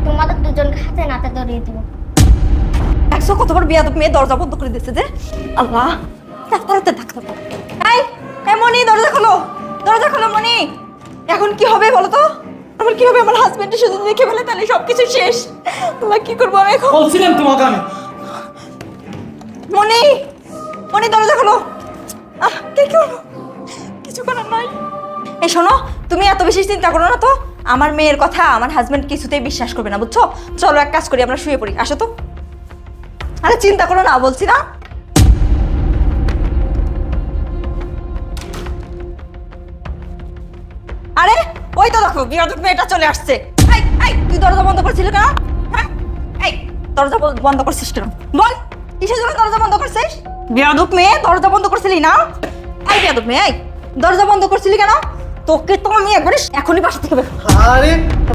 তোমাদের দুজনকে হাতে নাতে ধরিয়ে দিব। একশো কতবার বিয়াদব মেয়ে দরজা বন্ধ করে দিচ্ছে যে। আল্লাহ, ডাক্তারতে ডাক্তার। এই মনি, দরজা খোলো, দরজা খোলো মনি। এখন কি হবে বলো তো? আমার কি হবে? আমার হাজবেন্ডের শুধু দেখে ফেলে তাহলে সবকিছু শেষ। আল্লাহ, কি করবো আমি এখন? বলছিলাম তোমাকে আমি। মনি, মনি দরজা খোলো। কি করবো? কিছু করার নাই। এই শোনো, তুমি এত বেশি চিন্তা করো না তো। আমার মেয়ের কথা আমার হাজবেন্ড কিছুতেই বিশ্বাস করবে না, বুঝছো? চলো এক কাজ করি, আমরা শুয়ে পড়ি। আসো তো। আরে চিন্তা করো না বলছি না। আরে ওই তো দেখো বিয়াদব মেয়েটা চলে আসছে। এই এই তুই দরজা বন্ধ করছিস কেন? হ্যাঁ, এই দরজা বন্ধ করছিস কেন? বল, কিসের জন্য দরজা বন্ধ করছিস? বিয়াদব মেয়ে, দরজা বন্ধ করছিলি না? এই বিয়াদব মেয়ে, এই দরজা বন্ধ করছিলি কেন? তোকে তো আমি একবারে এখনই বাসা থেকে বের। আরে